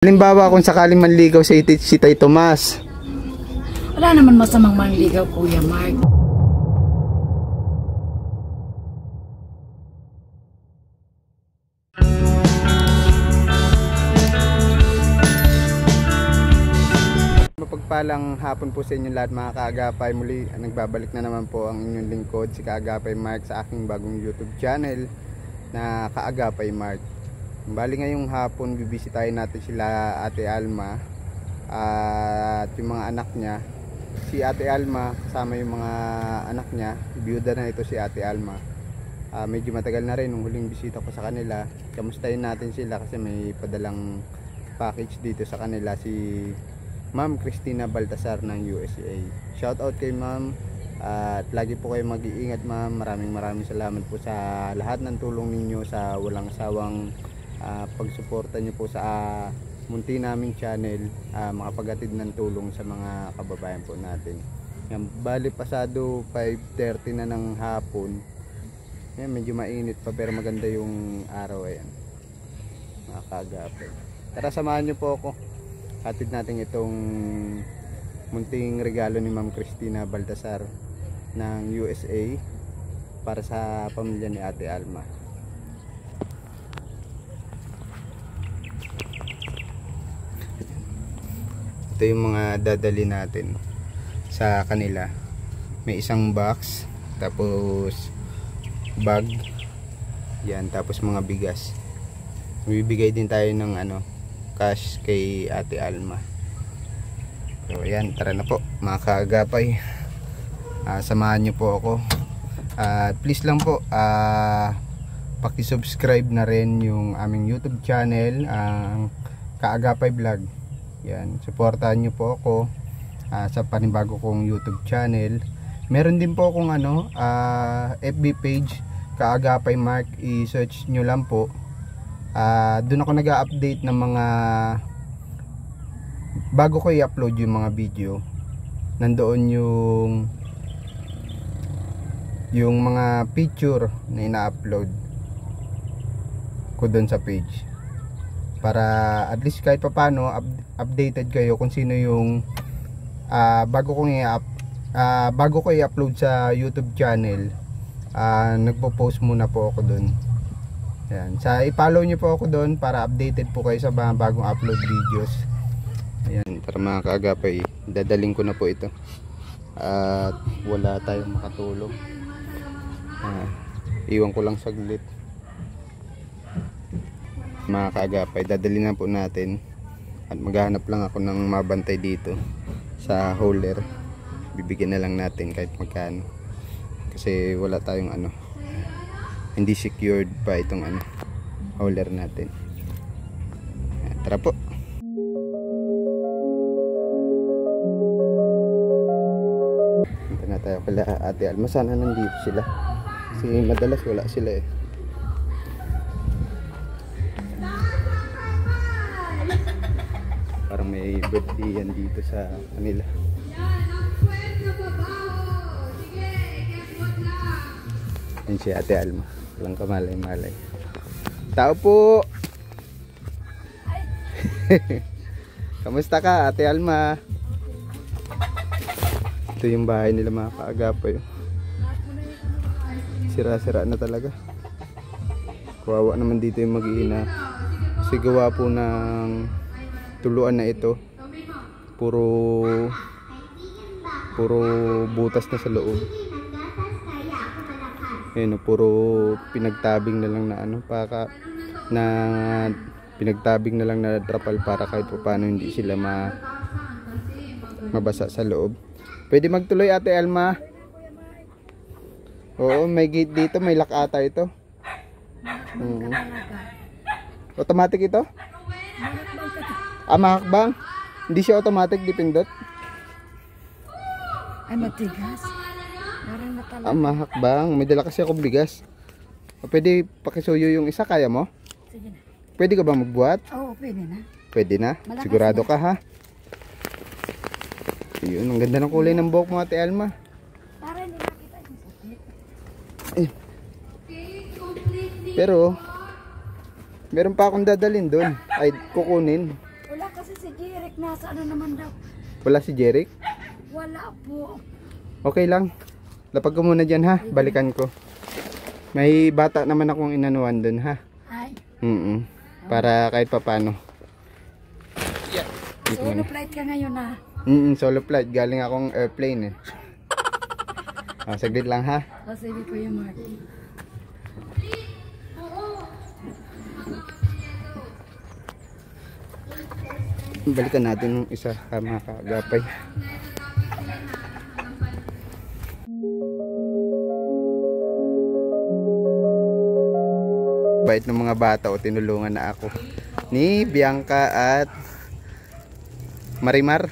Halimbawa kung sakaling manligaw si Tay Tomas. Wala naman masamang manligaw, Kuya Mark. Mapagpalang hapon po sa inyo lahat mga kaagapay. Muli nagbabalik na naman po ang inyong lingkod si Kaagapay Mark sa aking bagong YouTube channel na Kaagapay Mark. Bali ngayong hapon bibisitahin natin sila Ate Alma at yung mga anak niya. Si Ate Alma kasama yung mga anak niya, biyuda na ito si Ate Alma. Medyo matagal na rin nung huling bisita ko sa kanila. Kamustahin natin sila kasi may padalang package dito sa kanila si Ma'am Cristina Baltasar ng USA. Shout out kay Ma'am at lagi po kayo mag-iingat Ma'am. Maraming salamat po sa lahat ng tulong ninyo sa walang sawang pagsuporta nyo po sa munti naming channel, makapaghatid ng tulong sa mga kababayan po natin. Bali pasado 5:30 na ng hapon. Medyo mainit pa pero maganda yung araw ayan. Mga kaagapay. Tara samahan nyo po ako. Hatid natin itong munting regalo ni Ma'am Cristina Baltasar ng USA para sa pamilya ni Ate Alma. Ito yung mga dadali natin sa kanila. May isang box, tapos bag, yan, tapos mga bigas. Bibigay din tayo ng cash kay Ate Alma. So yan, tara na po mga kaagapay. Samahan nyo po ako. Please lang po paki-subscribe na rin yung aming YouTube channel, ang Kaagapay Vlog. Yan, supportahan nyo po ako sa panibago kong YouTube channel. Meron din po akong FB page, Kaagapay Mark. I-search nyo lang po. Doon ako nag-update ng mga bago ko i-upload yung mga video. Nandoon yung mga picture na ina-upload ko doon sa page, para at least kahit papano updated kayo kung sino yung bago ko i-upload sa YouTube channel. Nagpo-post muna po ako doon. Ayan, i-follow nyo po ako doon para updated po kayo sa mga bagong upload videos. Ayan, para mga kaagapay, dadaling ko na po ito at wala tayong makatulong. Iwan ko lang saglit. Mga kaagapay, dadali na po natin at maghahanap lang ako ng mabantay dito sa hauler. Bibigyan na lang natin kahit magkano kasi wala tayong hindi secured pa itong hauler natin. Tara po. Punta na tayo kala Ate Alma. Sana nandito sila kasi madalas wala sila eh. Parang may birthday yan dito sa kanila. Yan si Ate Alma. Walang kamalay-malay. Tao po! Kamusta ka Ate Alma? Ito yung bahay nila mga kaagapay. Sira-sira na talaga. Kawawa naman dito yung mag-iina. Kasi gawa po ng tuluan na ito, puro butas na sa loob. Ayun, puro pinagtabing na lang pinagtabing na lang na trapal para kahit paano hindi sila mabasa sa loob. Pwede magtuloy Ate Alma? Oo, may gate dito, may lock ata ito. Automatic ito? Mahakbang? Hindi siya automatic, dipindot? Ay, matigas. Parang natalagay. Mahakbang. May dala kasi ako bigas. Pwede pakisuyo yung isa, kaya mo? Sige na. Pwede ka ba magbuhat? Oo, pwede na. Pwede na? Malakas sigurado na. ka ha? Yun, ang ganda ng kulay ng buhok mo Ate Alma. Para hindi makita yung sakit. Pero meron pa akong dadalhin doon. Ay, kukunin. kasi si Jeric nasa ano naman daw. Wala si Jeric? Wala po. Okay lang. Lapag ko muna dyan ha. Balikan ko. May bata naman akong inanuan dun ha. Ay, Para kahit papano. solo flight ka ngayon na. Solo flight. Galing akong airplane eh. Saglit lang ha. O sige Kuya Mark. Balikan natin yung isa mga kaagapay. Bait ng mga bata o tinulungan na ako ni Bianca at Marimar.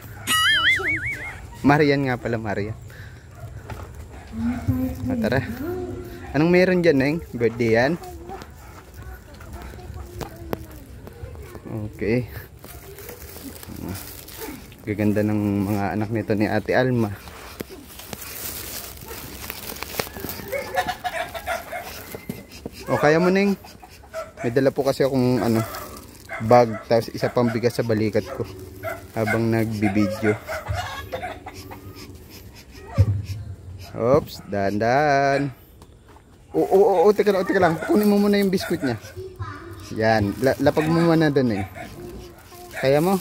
Marian nga pala, Marian. Tara. Anong meron dyan, Neng? Birthday yan? Okay. Gaganda ng mga anak nito ni Ate Alma. O kaya mo, Neng. May dala po kasi akong bag, tapos isa pang bigas sa balikat ko habang nagbibideo. Oops, dahan-dahan. Teka lang. Kunin mo muna yung biskuit niya. Yan, lapag mo muna doon eh. Kaya mo?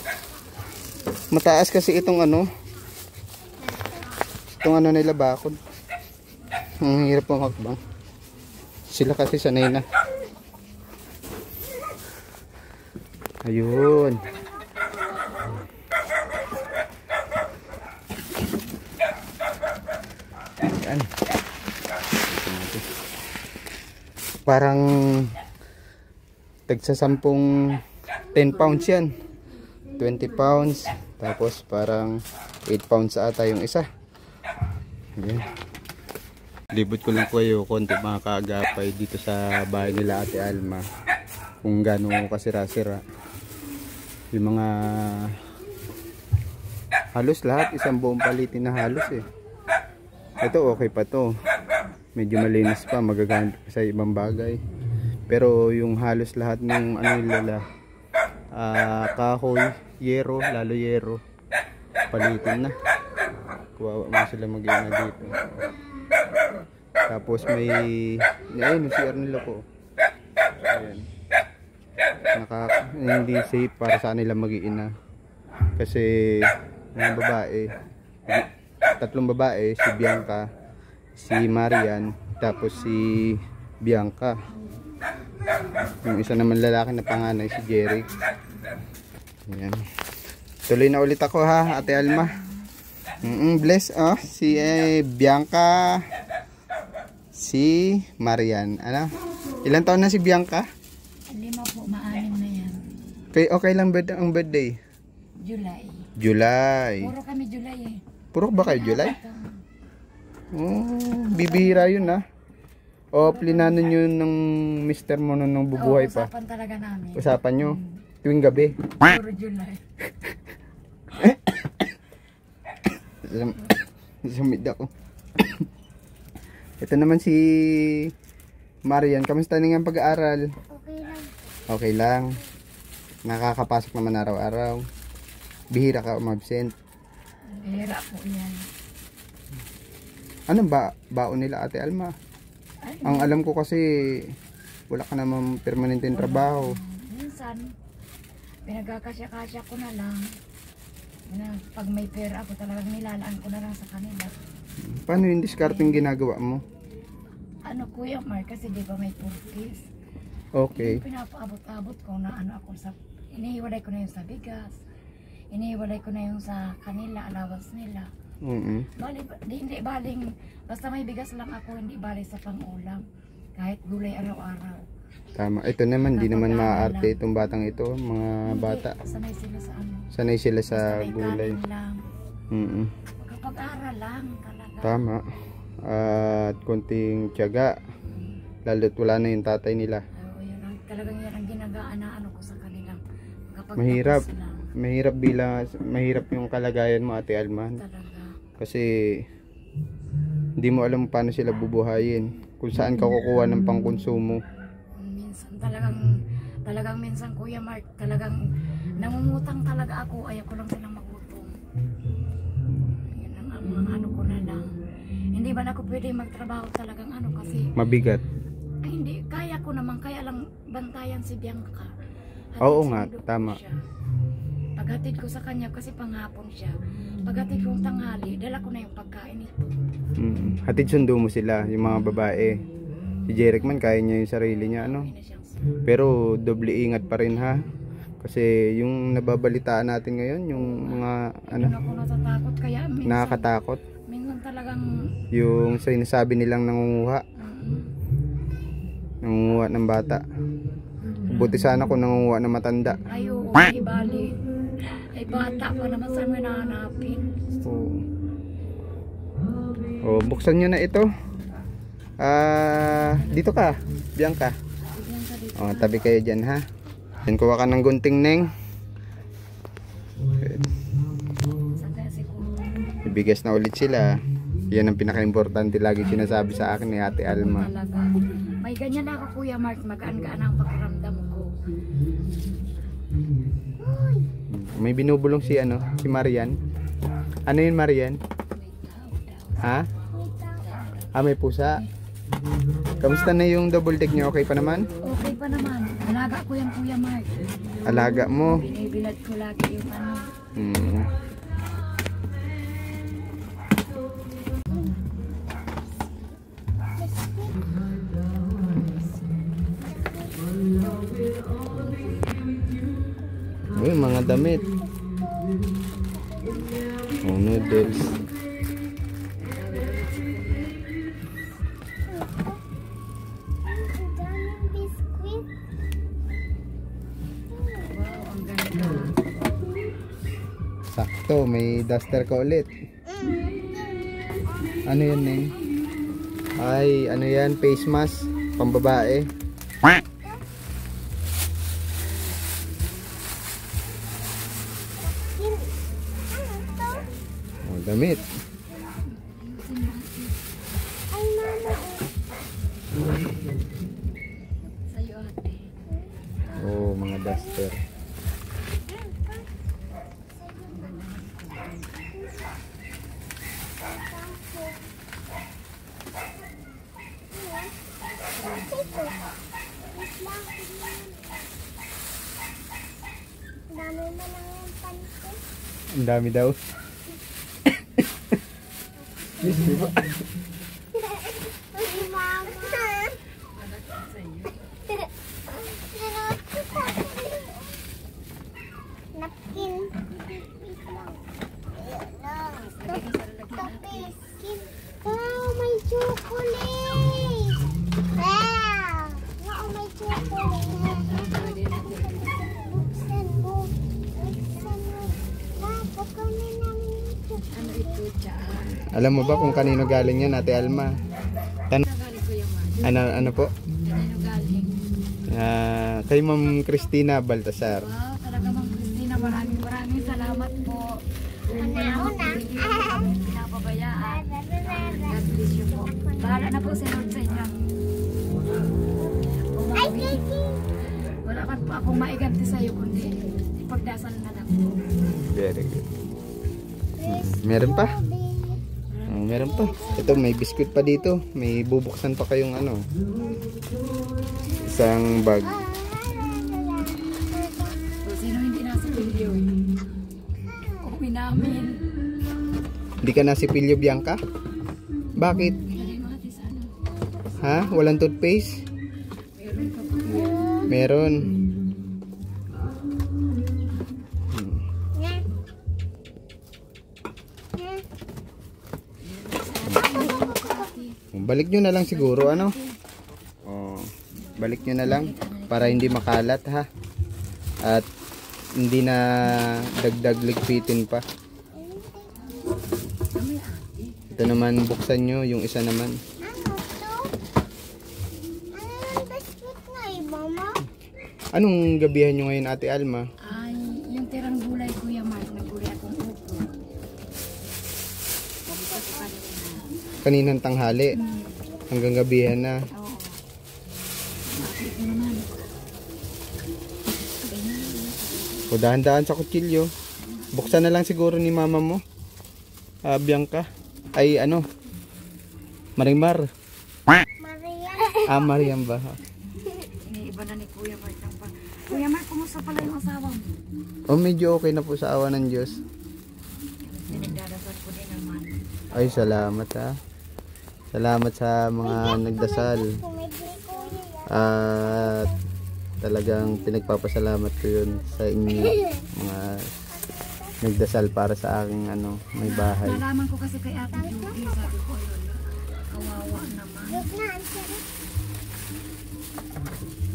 Mataas kasi itong nila bakod. Ang hirap pong hakbang. Sila kasi sanay na. Ayun. Yan. Parang tagsa 10 pounds yan. 20 pounds. Tapos parang 8 pounds ata yung isa. Ayan. Libot ko lang po kayo konti mga kaagapay dito sa bahay nila Ate Alma. Kung gano'n kasira-sira. Yung mga halos lahat, isang buong palitin na halos eh. Ito okay pa to. Medyo malinis pa, magagamit sa ibang bagay. Pero yung halos lahat ng nila, kahoy, yero, lalo yero, palitin na. Kuwawa mo sila mag-iina dito. Tapos may ayun, yung CR nila po. Ayan. Hindi safe para sa nila mag-iina. Kasi mga babae, 3 babae, si Bianca, si Marian, tapos si Bianca. Yung isa naman lalaki na panganay, si Jeric. Ayan. Tuloy na ulit ako ha, Ate Alma. Bless si Bianca, si Marian. Ilan taon na si Bianca? 5 po, maanim na yan. Okay lang ang birthday? July. Puro kami July eh. Puro ba kayo July? Bibihira yun ha. O plinanon yun ng mister mo nung bubuhay pa. Usapan talaga namin. Usapan nyo? Tuwing gabi? Puro July. Sumid ako. Ito naman si Marian. Kamusta na nga ang pag-aaral? Okay lang. Nakakapasok naman araw-araw. Bihira ka umabsent. Bihira po yan. Ano baon nila Ate Alma? Ang alam ko kasi wala ka naman permanenteng trabaho. Minsan pinagkakasya-kasya ko na lang. Pag may pera ako talagang nilalaan ko na lang sa kanila. Paano yung discarding ginagawa mo? Kuya Mark, kasi di ba may purkis? Okay. Pinapaabot-abot ko na ako sa, inihiwalay ko na yung sa bigas. Inihiwalay ko na yung sa kanila, allowance nila. Hindi baling, basta may bigas lang ako, hindi baling sa pang-ulam. Kahit gulay araw-araw. Tama. Ito naman, di naman maaarte itong batang ito, mga bata. Sanay sila sa Sanay sila sa gulay. Kapag-aral lang talaga. Tama. At konting tiyaga. Lalo't wala na yung tatay nila. Talagang yan ang ginagaan na ko sa kanila. Mahirap. Mahirap yung kalagayan mo, Ate Alma. Talaga. Kasi hindi mo alam paano sila bubuhayin. Kung saan ka kukuha ng pangkonsumo. Minsan talagang minsan Kuya Mark, talagang Nangungutang talaga ako, ayaw ko lang silang magutom. Yan ang mga ano ko na lang. Hindi ba ako pwede magtrabaho talagang ano kasi Mabigat. ay, hindi, kaya ko naman, kaya lang bantayan si Bianca. Oo nga, tama. Paghatid ko sa kanya kasi panghapon siya. Paghatid kong tanghali, dala ko na yung pagkain ito. Hatid sundo mo sila, yung mga babae. Si Jeric man, kaya niya yung sarili niya, ano. Pero doble ingat pa rin ha. Kasi yung nababalitaan natin ngayon, yung mga ano, Doon ako natatakot, kaya minsan, nakakatakot. minsan talagang Yung sinasabi nilang nangunguha. Nangunguha ng bata. Buti sana kung nangunguha ng matanda. ay oo, ay bali. Ay bata pa naman saan mo nahanapin. Oh, buksan nyo na ito. Dito ka, Bianca. Bianca dito. Oh, tabi kayo dyan ha. Yan, kuha ka ng gunting, Neng. Saan kaya siguro? Ibigas na ulit sila. Yan ang pinaka-importante lagi sinasabi sa akin ni Ate Alma. Talaga. May ganyan na ako, Kuya Mark. Magaan-gaan ang pakiramdam ko. May binubulong si ano, si Marian. Ano yun, Marian? Ha? May pusa. Kamusta na yung double deck niyo? Okay pa naman? Okay pa naman. Alaga ko yan, Kuya Mark. Alaga mo. Binibilad ko lagi yung ano. Uy, mga damit. Oh, noodles. Sakto, may duster ka ulit. Ano yun, Neng? Ay, ano yan? Face mask. Pambabae. Oh, damit. Sa'yo, ate. Oh, mga duster. Ang dami daw. Napkin. Wow, may chocolate! Wow! Wow, may chocolate! Buksan mo. Buksan mo. Tapos kami namin ito. Ano ito, Tiyaan? Alam mo ba kung kanino galing yan, Ate Alma? Galing, Kuya Mark. Ano po? Kanino galing? Kay Ma'am Cristina Baltasar. Wow, talaga Ma'am Cristina, maraming salamat po. Hindi po kami pinapabayaan. God bless you po. Bahala na po si Lord sa inyong umawin. Wala man po akong maiganti sa iyo, kundi ipagdasal na lang po. Very good. Meron pa? Meron pa. Ito, may biscuit pa dito. May bubuksan pa kayong ano. Isang bag. So, sino hindi nasa video? Uwi namin. Hindi ka nasipilyo, Bianca? Bakit? Galing mo ate sa ano? Ha? Walang toothpaste? Meron ka po. Meron. Balik nyo na lang siguro, ano? Oh, balik nyo na lang para hindi makalat, ha? At hindi na dagdag ligpitin pa. Ito naman, buksan nyo yung isa naman. Ano to? Ano yung biscuit na mama? Anong gabihan nyo ngayon, Ate Alma? Ay, yung tirang gulay, Kuya Mark, naggulay akong upo. Kaninang tanghali. Hanggang gabihan na. Oo. Bakit mo naman? O dahan-dahan sa kutsilyo. Buksan na lang siguro ni mama mo. Bianca. Ay ano. Marimar. Maria. Mariam ba? Iniiba na ni Kuya Mark ang pa. Kuya Mark, kumusta pala yung asawa mo? Medyo okay na po sa awa ng Diyos. Pinagdadasal ko din naman. Ay, salamat ha. Salamat sa mga nagdasal. Kumibili kuya yan. At talagang pinagpapasalamat ko yun sa inyo. Mga nagdasal para sa aking may bahay. Nalaman ko kasi kay Ate Judy, sabi ko yun. Kawawa naman. Look na, ang sarap.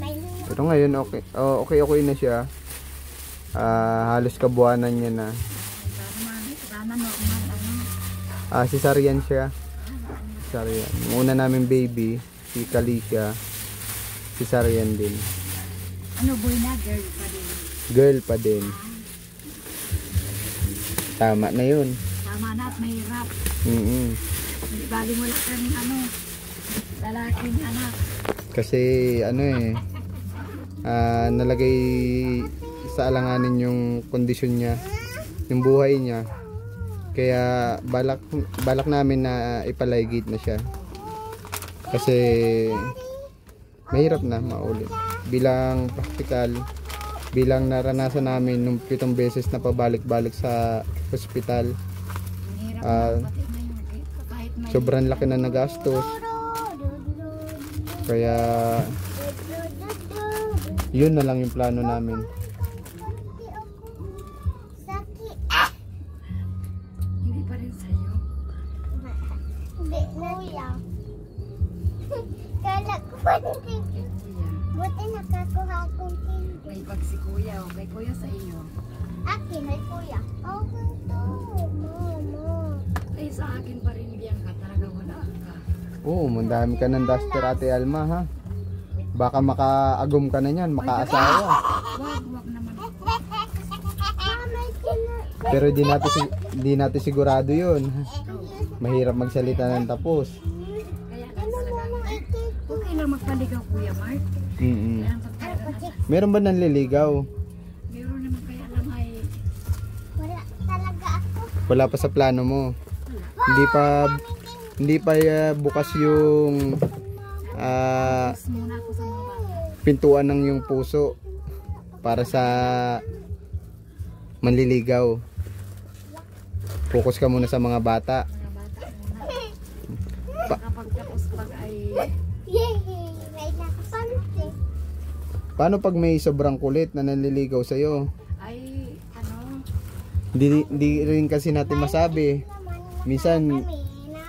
May luya. Pero ngayon okay. Okay na siya. Halos kabuanan niya na. Sana normal, Cesarean siya. Cesarean. Una namin baby, si Kalisha. Cesarean din. Ano, boy na, girl pa din. Girl pa din. Tama na yun. Tama na at mahirap. Hindi bali mo lang lalaking anak. Kasi nalagay sa alanganin yung kondisyon niya, yung buhay niya. Kaya balak namin na ipaligid na siya. Kasi mahirap na maulit. Bilang practical, bilang naranasan namin nung 7 beses na pabalik-balik sa hospital. Mahirap pati na yun. Kahit may Sobrang laki na nagastos. Kaya yun na lang yung plano namin. Sakit. hindi pa rin sa'yo. Hindi na kuya. Kala ko pa hindi. Buti nakakuha akong candy. May pag si Kuya, o kay Kuya sa iyo. Akin ay kuya. Okay to. Mama. Ay sa akin pa rin Bianca, talaga wala ka. Oo, mandami ka ng duster, Ate Alma, ha? Baka makaagom ka na niyan, makaasawa. Wag naman ako. Mama, Pero di natin sigurado yun. Mahirap magsalita ng tapos. Kaya lang talaga. Okay lang magpaligaw Kuya Mark. Kaya lang talaga. Meron ba nanliligaw? Meron naman kaya lang ay wala talaga ako. Wala pa sa plano mo. Hindi pa bukas yung mas muna ako sa mga bata. pintuan ng yung puso para sa manliligaw. Focus ka muna sa mga bata. Mga bata muna. Kapag tapos pag ay Yay! May nakapante. Paano pag may sobrang kulit na nanliligaw sa'yo? ay Hindi rin kasi natin masabi. Minsan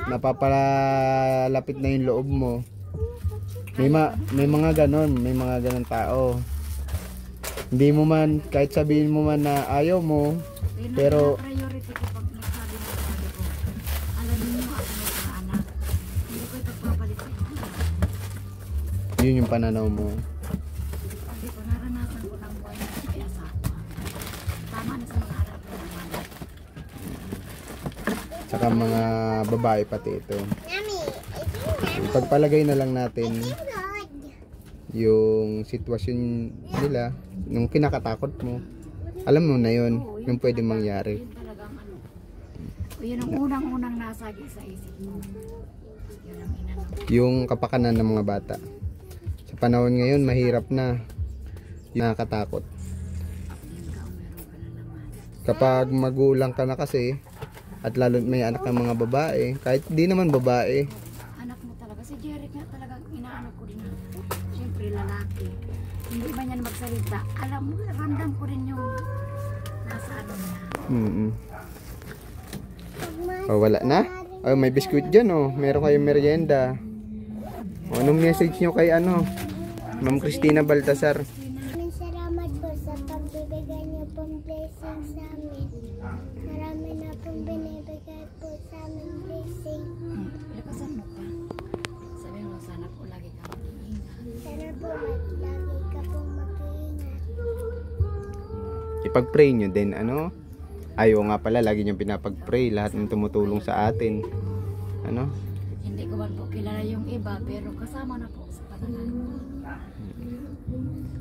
napapalapit na yung loob mo. May mga ganon tao. Hindi mo man, kahit sabihin mo man na ayaw mo, pero priority ko pag nagsabi ng sabi ko, alam niyo ako may anak. Hindi ko ipagpapalit sa inyo. yun yung pananaw mo. Sabi ko, naranasan ko ng buhay na may asawa. Tama na sa mga anak ko naman. Tsaka mga babae pati ito. Nami, Pagpalagay na lang natin good. yung sitwasyon nila, yung kinakatakot mo. Alam mo na yun, yung pwede mangyari. Yun talagang yun ang unang-unang nasagi sa isip mo. Yun ang inano. Yung kapakanan ng mga bata. Sa panahon ngayon, mahirap na. Nakakatakot. Ikaw, meron ka na naman. Kapag magulang ka na kasi, at lalo may anak ng mga babae, kahit di naman babae, Anak mo talaga. Si Jeric nga talagang inaano ko din. Siyempre lalaki. Hindi ba niya magsalita? Alam mo, ramdam ko rin yung nasa ano niya. Oh, wala na? Oh, may biskuit dyan, oh. Meron kayong merienda. Oh, anong message nyo kay Ma'am Cristina Baltasar? Maraming salamat po sa pagbibigay niyo pong blessing sa amin. Marami na pong binibigay po sa amin blessing. Lakasan mo pa. Sabi mo, sana po lagi ka mag-iingat. Sana po lagi ka pong mag-iingat. Ipag-pray nyo din, Ayaw nga pala, lagi nyo pinapag-pray. Lahat ng tumutulong sa atin. Hindi ko man po kilala yung iba, pero kasama na po sa pangalan.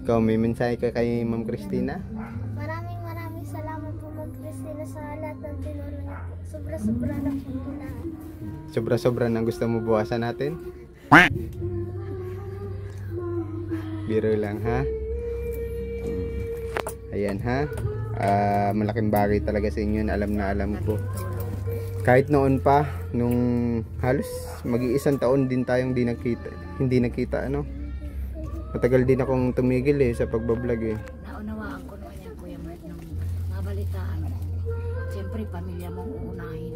Ikaw, may mensahe ka kay Ma'am Cristina? Maraming sila sa lahat ng tinulong niyo po. Sobra-sobra na po ito lahat. Sobra-sobra nang gusto mo buwasan natin? Biro lang ha. Ayan ha. Malaking bagay talaga sa inyo. Alam na alam ko. Kahit noon pa, nung halos mag-iisang taon din tayong hindi nakita ano. Matagal din akong tumigil sa pagbablog Naunawaan ko noon yan, Kuya Mark, nung mabalitaan mo. Siyempre, pamilya mong uunahin.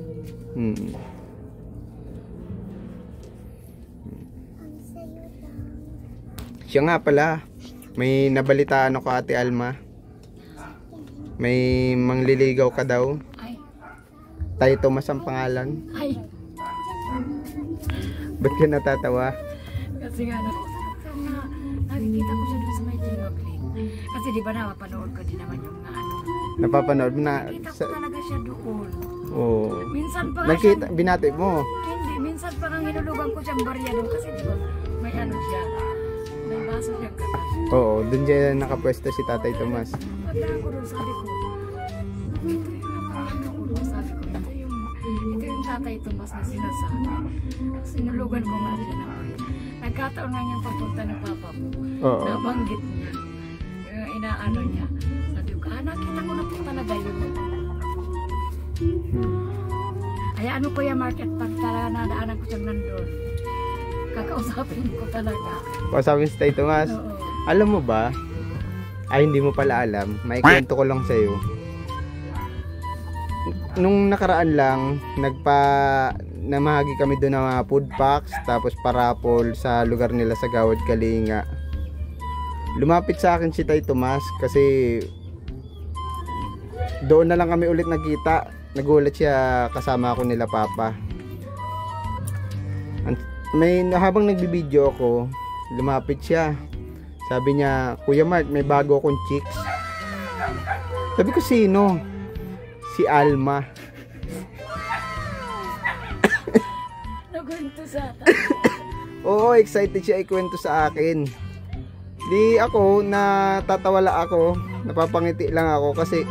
Ang sayo lang. Siya nga pala, may nabalitaan ako Ate Alma. May mangliligaw ka daw. Ay, Tay Tomas ang pangalan. ay, Ba't ka natatawa? kasi nga nakikita ko siya doon sa may Tinoclin. Kasi di ba napapanood ko din naman yung mga ano. Napapanood mo na? Nakita ko talaga siya doon. Oo. Minsan pa nga Nakita, siya, binati mo. hindi, minsan pa nga hinulugan ko siyang barya doon. Kasi di ba, may ano siya, may baso siyang katas. Oo, dun dyan nakapwesto si Tatay Tomas. Pagdaan ko doon, sabi ko, ito yung napakano ko doon, sabi ko, ito yung Tatay Tomas na sinasabi. Sinulugan ko nga siya na nagkataon nga niyang papunta ng papa mo. Oo. Nabanggit niya. Inaano niya. Sabi ko, nakita ko na po talaga yun. Ay ano Kuya Mark, at pag talaga nadaanan ko siyang nandun, kakausapin ko talaga. Kausapin si Tay Tomas. Oo. Alam mo ba? Ay, hindi mo pala alam. May kwento ko lang sa'yo. Nung nakaraan lang, namahagi kami doon ng mga food packs, tapos parapol sa lugar nila sa Gawad Kalinga. Lumapit sa akin si Tay Tomas kasi doon na lang kami ulit nagkita. Nagulat siya kasama ako nila Papa. Habang nagbibideo ako, lumapit siya. Sabi niya, Kuya Mark, may bago akong chicks. Sabi ko, sino? Si Alma. Nagunto sa Oo, excited siya ikwento sa akin. Di ako, natatawala ako, napapangiti lang ako kasi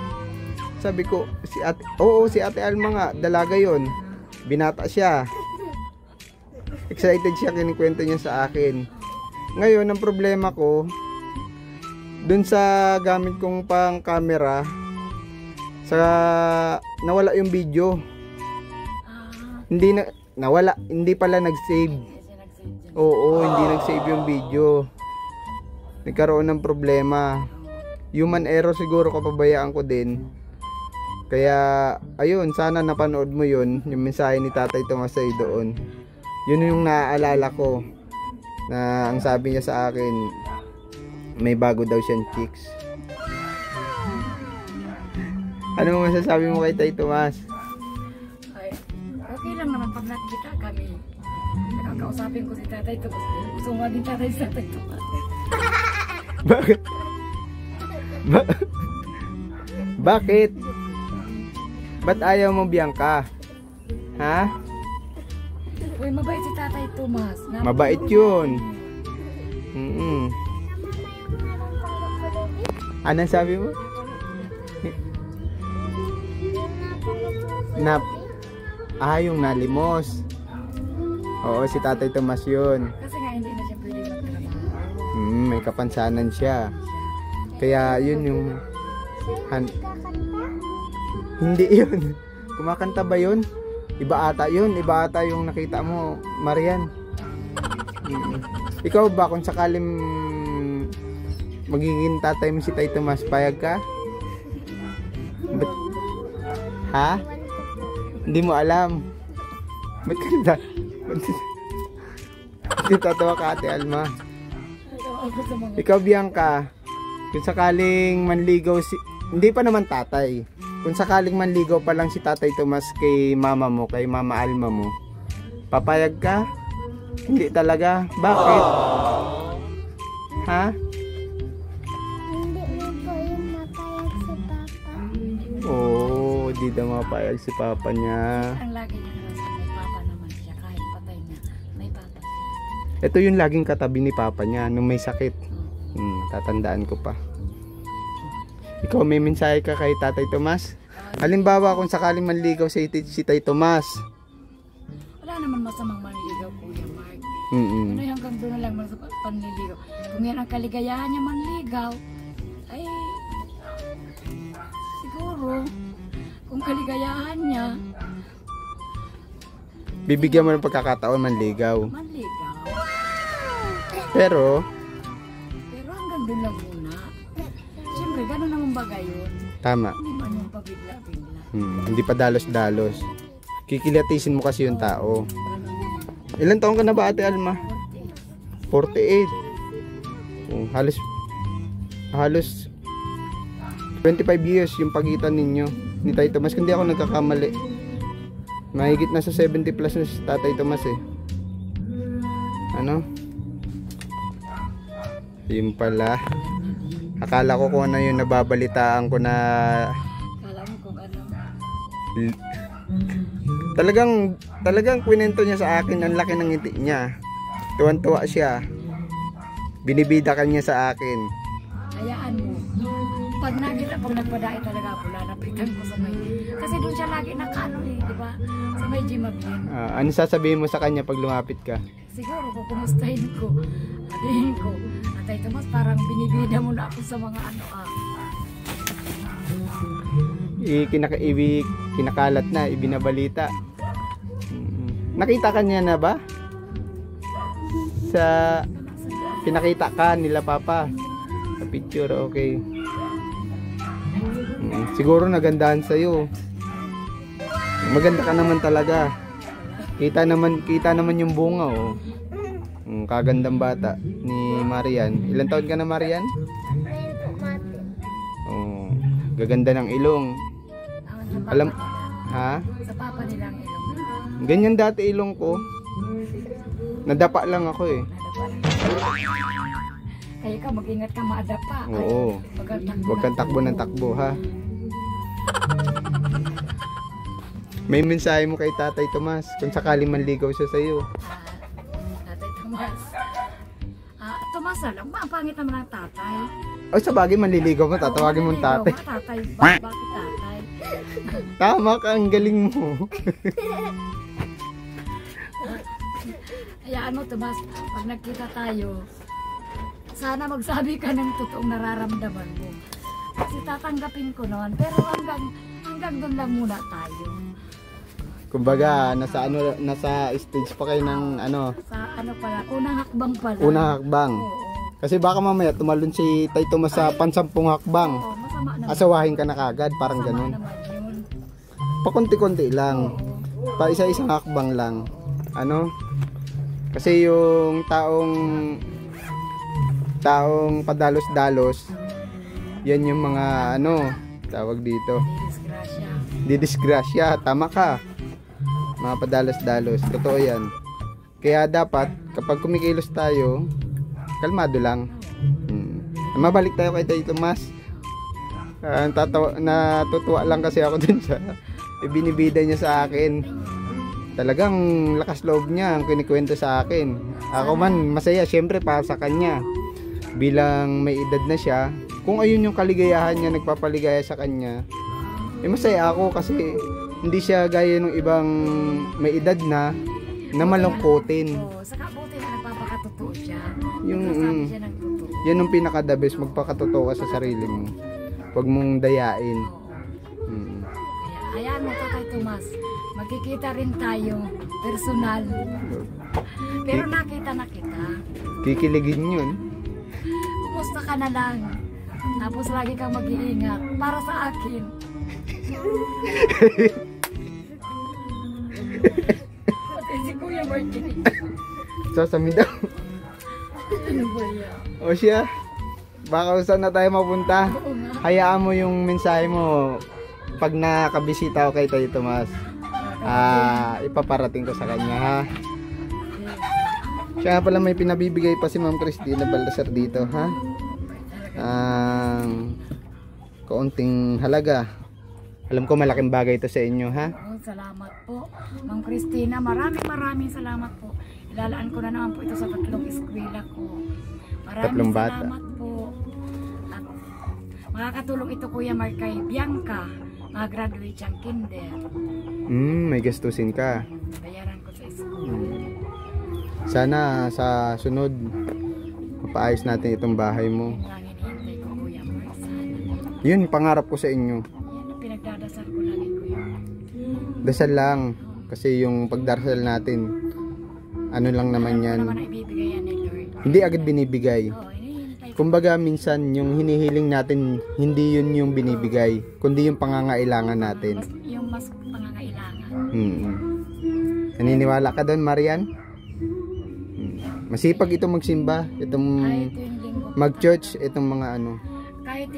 sabi ko, si Ate Alma nga, dalaga yon. Binata siya. Excited siya, kinikwento niya sa akin. Ngayon, ang problema ko, dun sa gamit kong pang camera, nawala yung video. Nawala, hindi pala nag-save. Oo, hindi nag-save yung video. Nagkaroon ng problema. Human error siguro, kapabayaan ko din. Kaya, ayun, sana napanood mo yun, yung mensahe ni Tatay Tomas ay doon. Yun yung naaalala ko. Na ang sabi niya sa akin, may bago daw siyang chicks. Ano mo masasabi mo kay Tay Tomas? Ay, okay lang naman pag nakikita kami. Nakakausapin ko si Tatay Tomas. Gusto nga din Tatay sa Tatay Tomas. Bakit? Bakit? Ba't ayaw mo Bianca? Ha? Uy, mabait si Tatay Tomas. Mabait yun. Anong sabi mo? Yung nalimos. Oo, si Tatay Tomas yun. Kasi nga hindi na siya pwede magtrabaho. May kapansanan siya. Kaya yun yung hindi yun. Kumakanta ba yun? Iba ata yun. Iba ata yung nakita mo, Marian. Ikaw ba kung sakaling magiging tatay mo si Tay Tomas, payag ka? Ha? Hindi mo alam. Ba't ka tatawa ka, Ate Alma? Ikaw, Bianca, kung sakaling manligaw hindi pa naman tatay. Kung sakaling manligaw pa lang si Tatay Tomas kay mama mo, kay Mama Alma mo, papayag ka? Hindi talaga. Bakit? Ha? Hindi mo po yung mapayag si Papa. Oo, di daw mapayag si Papa niya. Ang lagi niya naman may Papa naman siya. Kahit patay na, may Papa siya. Ito yung laging katabi ni Papa niya nung may sakit. Tatandaan ko pa. Ikaw, may mensahe ka kay Tatay Tomas? Halimbawa kung sakaling manligaw si Tay Tomas. Wala naman masamang manligaw, Kuya Mark. Mm. Ano hanggang doon na lang sa panliligaw. Kung yan ang kaligayahan niya manligaw, ay siguro kung kaligayahan niya Bibigyan mo ng pagkakataon manligaw. manligaw. Pero Hanggang doon lang muna. Siyempre, gano'n naman bagay yun. tama. Hindi man yung pabigla-bigla. Hindi pa dalos-dalos. Kikilatisin mo kasi yung tao. Ganun. Ilan taon ka na ba, Ate Alma? 48. Oh, halos 25 years yung pagitan ninyo ni Tay Tomas, kundi ako nagkakamali. Mahigit na sa 70 plus na si Tatay Tomas eh. Ano? Yun pala. Akala ko kung ano yung nababalitaan ko na Kala mo kung ano. Talagang kwento niya sa akin, ang laki ng ngiti niya. Tuwan-tuwa siya. Binibida kanya sa akin. Hayaan mo. Pag nagpadai talaga ako, lalapitan ko sa may. Kasi doon siya lagi nakaano eh, di ba? Sa may Jimaglin. Ano sasabihin mo sa kanya pag lumapit ka? Siguro kung kumustahin ko, sabihin ko, Atay Tomas, parang binibida mo na ako sa mga ano Kinakalat na, ibinabalita. Nakita ka niya na ba? Pinakita ka nila Papa sa picture, okay. Siguro nagandahan sa'yo. Maganda ka naman talaga. Kita naman yung bunga, oh. Kagandang bata ni Marian. Ilan taon ka na, Marian? Oh, gaganda ng ilong. Alam, ha? Sa papa nilang ilong. Ganyan dati ilong ko. Nadapa lang ako eh. Kaya ka, mag-ingat ka, maadapa. Oo. Huwag kang takbo ng takbo, ha? May mensahe mo kay Tatay Tomas kung sakaling manligaw siya sa'yo. Tatay Tomas. Tomas lang, pangit naman ang tatay. O sa bagay, manliligaw mo, tatawagin mong tatay. Tatay, bakit tatay? Tama ka, ang galing mo. Hayaan mo, Tomas, pag nagkita tayo, sana magsabi ka ng totoong nararamdaman mo. Kasi tatanggapin ko noon, pero hanggang doon lang muna tayo. Kumbaga, nasa stage pa kayo ng ano. Sa ano pala, unang hakbang pala. Unang hakbang. Oo. Kasi baka mamaya tumalon si Tay Tomas sa pansampung hakbang. Oo, masama naman. Asawahin ka na kagad, parang Masama ganun. naman yun. Pakunti-kunti lang. Oo. Pa isa-isang hakbang lang. Ano? Kasi yung taong padalos-dalos, yan yung mga ano, tawag dito. Disgrasya. Didisgrasya, tama ka. Mga padalos-dalos, totoo yan. Kaya dapat, kapag kumikilos tayo, kalmado lang. Mabalik tayo kay Tay Tomas. Natutuwa lang kasi ako dun sa ibinibida niya sa akin. Talagang lakas loob niya ang kinikwento sa akin. Ako man, masaya syempre para sa kanya. Bilang may edad na siya, kung ayun yung kaligayahan niya, nagpapaligaya sa kanya, masaya ako kasi hindi siya gaya ng ibang may edad na malungkotin. Oo, saka buti na nagpapakatotoo siya. Yung Nagsasabi siya ng totoo. yan ang pinaka the best, magpakatotoo ka sa sarili mo. Huwag mong dayain. Kaya hayaan mo to, Tay Tomas. Magkikita rin tayo personal. Pero nakita na kita. Kikiligin yun. Kumusta ka na lang. Tapos lagi kang mag-iingat para sa akin. Pati si Kuya Martin. Sasami daw. Ano ba yan? O siya, baka saan na tayo mapunta. Oo nga. Hayaan mo yung mensahe mo pag nakabisita ako kay Tay Tomas. Ipaparating ko sa kanya, ha. Siya pala, may pinabibigay pa si Ma'am Cristina Baldassar dito, ha. Kaunting halaga. Alam ko malaking bagay ito sa inyo, ha. Oh, salamat po. Ma'am Cristina, maraming salamat po. Ilalaan ko na naman po ito sa 3 eskwela ko. Tatlong Maraming bata. salamat po. At makakatulong ito, Kuya Mark, kay Bianca. mag-graduate siyang kinder. May gastusin ka. Bayaran ko sa school. Sana sa sunod mapaayos natin itong bahay mo. Yun lang hinihintay ko, Kuya Mark, sana. Yun, pangarap ko sa inyo. Yan ang pinagdadasal ko lagi, Kuya Mark. Dasal lang. Kasi yung pagdarasal natin, ano lang naman yan. Ano naman ang ibibigay yan ni Lord? Hindi agad binibigay. Oo, hinihintay ko. Kumbaga minsan yung hinihiling natin, hindi yun yung binibigay, kundi yung pangangailangan natin. Yung mas pangangailangan. Naniniwala ka doon, Marian? Masipag ito magsimba, itong Ay, ito yung linggo. mag-church, itong mga ano. Kahit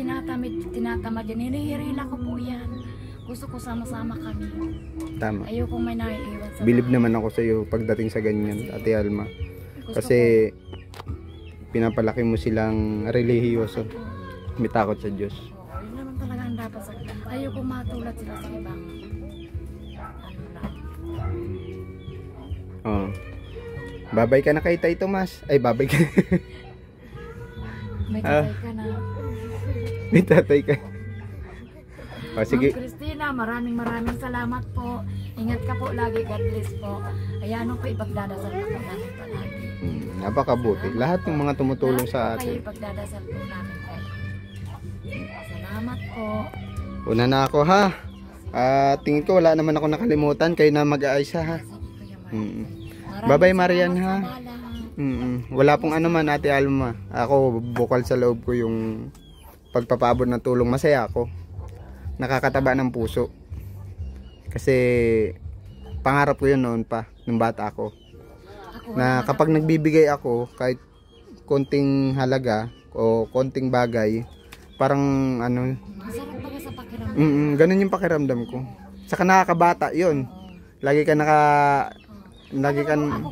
tinatamad yan, hinihirila ko po yan. Gusto ko sama-sama kami. Tama. Ayokong may naiiwan sa Bilib naman ako sa iyo pagdating sa ganyan, Ate Alma. Gusto Kasi pinapalaki mo silang relihiyoso. May takot sa Diyos. Oo, yun naman talaga ang dapat sa... Ayokong matulad sila sa ibang... Ano lang. Oh. Babay ka na kay Tay Tomas. Ay, babay ka. May tatay ka na. May tatay ka. Oh, sige. Ma'am Christina, maraming salamat po. Ingat ka po lagi. God bless po. Ayan po, ipagdadasal ka po namin palagi. Napakabuti. Lahat ng mga tumutulong sa Lahat po kayo atin. ipagdadasal po namin po. Salamat po. Una na ako ha. Tingin ko wala naman ako nakalimutan. Kayo na mag-aayos ha. Sige, Kuya Mark. Bye-bye, Maraming Marian, salamat ha? sa bala. Wala pong ano man, Ate Alma. Ako, bukal sa loob ko yung pagpapaabot ng tulong. Masaya ako. Nakakataba ng puso. Kasi pangarap ko yun noon pa, nung bata ako. Ako, Na kapag nagbibigay ako, kahit konting halaga o konting bagay, parang ano, masarap baga sa pakiramdam. ganun yung pakiramdam ko. Saka nakakabata yun. Lagi ka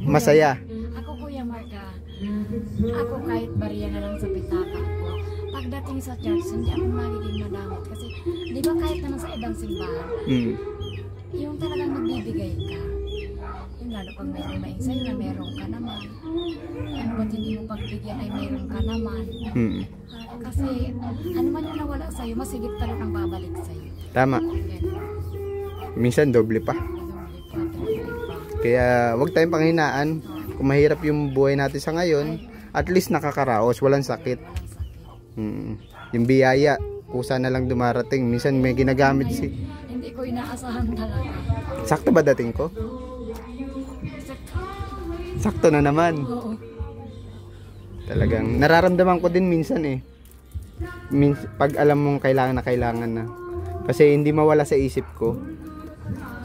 masaya. Ako, Kuya Marka, ako kahit bariya na lang sa pitaka ko, pagdating sa church, hindi ako magiging madamot. Kasi, di ba kahit naman sa ibang simbahan, yung talagang nagbibigay ka. Yung lalo pag may lumaing sa'yo na meron ka naman. Ano ba't hindi mo pagbigyan ay meron ka naman. Kasi, ano man yung nawala sa'yo, masigit talagang babalik sa'yo. Tama. Minsan doble pa. Kaya wag tayong panghinaan. Kung mahirap yung buhay natin sa ngayon, at least nakakaraos, walang sakit. Yung biyaya, kusa na lang dumarating. Minsan may ginagamit Hindi ko inaasahan talaga. Sakto ba dating ko? Sakto na naman. Oo. Talagang nararamdaman ko din minsan eh. Pag alam mong kailangan na. Kasi hindi mawala sa isip ko.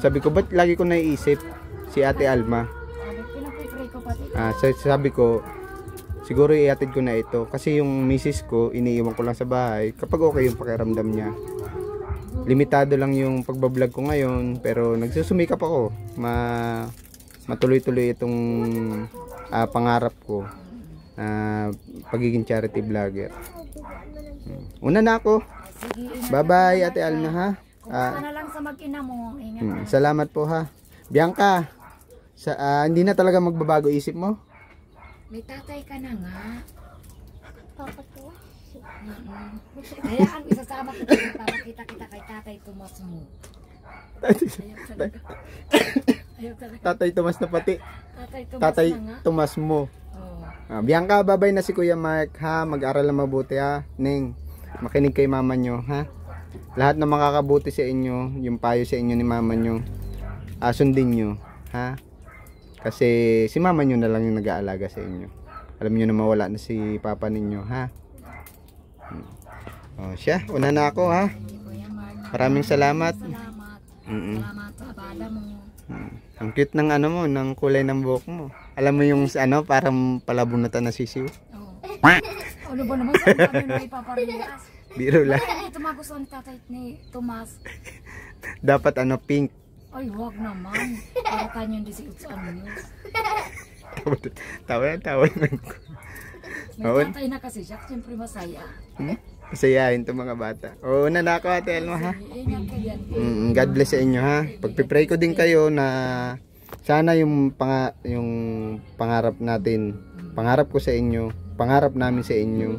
Sabi ko, ba't lagi ko naiisip si Ate Alma? Pinapipray ko pati. Sabi ko, siguro iatid ko na ito. Kasi yung misis ko, iniiwan ko lang sa bahay. Kapag okay yung pakiramdam niya. Limitado lang yung pagbablog ko ngayon. Pero nagsusumikap ako. Matuloy-tuloy itong pangarap ko. Pagiging charity vlogger. Una na ako. Sige, ingat Bye-bye, ka, Ate Alma, ha? Kumusta na lang sa mag-ina mo. Ingat ka. Salamat po, ha. Bianca, hindi na talaga magbabago isip mo? May tatay ka na nga. Papa ko. Kaya ang isasama kita, papakita kita kay Tatay Tomas mo. Ayaw talaga. Ayaw talaga. Tatay Tomas na pati. Tatay Tomas Tatay na nga. Tomas mo. Oh. Bianca, babay na si Kuya Mark, ha? Mag-aral na mabuti, ha? Ning, makinig kay mama nyo, ha? Lahat na makakabuti sa inyo, yung payo sa inyo ni mama nyo, sundin nyo, ha? Kasi si mama nyo na lang yung nag-aalaga sa inyo. Alam nyo na mawala na si papa ninyo, ha? Siya, una na ako, ha? Kuya Mark. Maraming salamat. Salamat. Mm-mm. Salamat sa abala mo. Ang cute ng ano mo, ng kulay ng buhok mo. Alam mo yung ano, parang palabunutan na sisiw. Oh. Ano ba naman saan kami na ipaparehas? Biro lang. Ay, ito magustuhan ni Tatay ni Tomas. Dapat ano, pink. Ay, wag naman. Para kanyang 18 anyos. Tawa lang ko. May Oo. tatay na kasi siya. Siyempre masaya. Masayahin to mga bata. Oo, na ako, Ate Alma, ha? Ingat ka dyan. God bless sa inyo, ha? Pagpipray ko din kayo na sana yung pangarap natin, pangarap ko sa inyo, pangarap namin sa inyo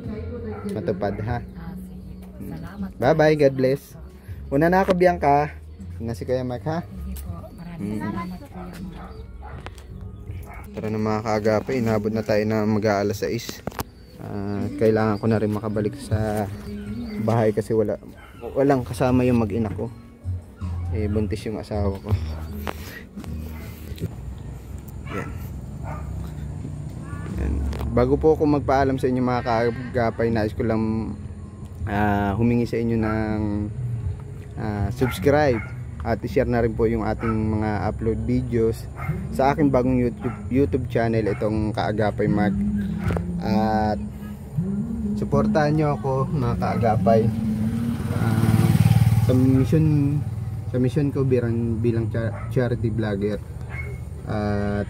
matupad, ha? Sige. Salamat. Bye-bye, God bless. Una na ako, Bianca. Tingnan si Kuya Mike, ha? Hindi po. Maraming salamat po yung Tara na mga kaagapay, inabot na tayo na mag-aalas 6. Kailangan ko na rin makabalik sa bahay kasi walang kasama yung mag-ina ko. Buntis yung asawa ko. Yan. Yan. Bago po ako magpaalam sa inyo mga kaagapay, nais ko lang humingi sa inyo ng subscribe at i-share na rin po yung ating mga upload videos sa aking bagong YouTube channel, itong Kaagapay Mark. At suportahan nyo ako mga kaagapay sa mission ko bilang charity vlogger. At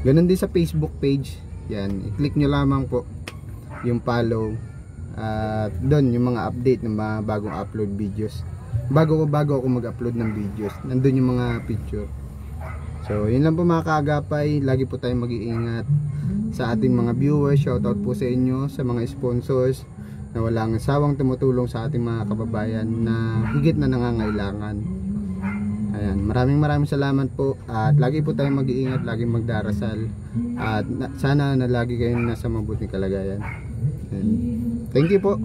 ganun din sa Facebook page, yan, i-click nyo lamang po yung follow at doon yung mga update ng mga bagong upload videos. Bago ako mag-upload ng videos, nandun yung mga picture. So yun lang po mga kaagapay, lagi po tayong mag-iingat sa ating mga viewers. Shoutout po sa inyo, sa mga sponsors na walang sawang tumutulong sa ating mga kababayan na higit na nangangailangan. Ayan, maraming salamat po at lagi po tayong mag-iingat, laging magdarasal at sana na lagi kayong nasa mabuting kalagayan. And thank you po.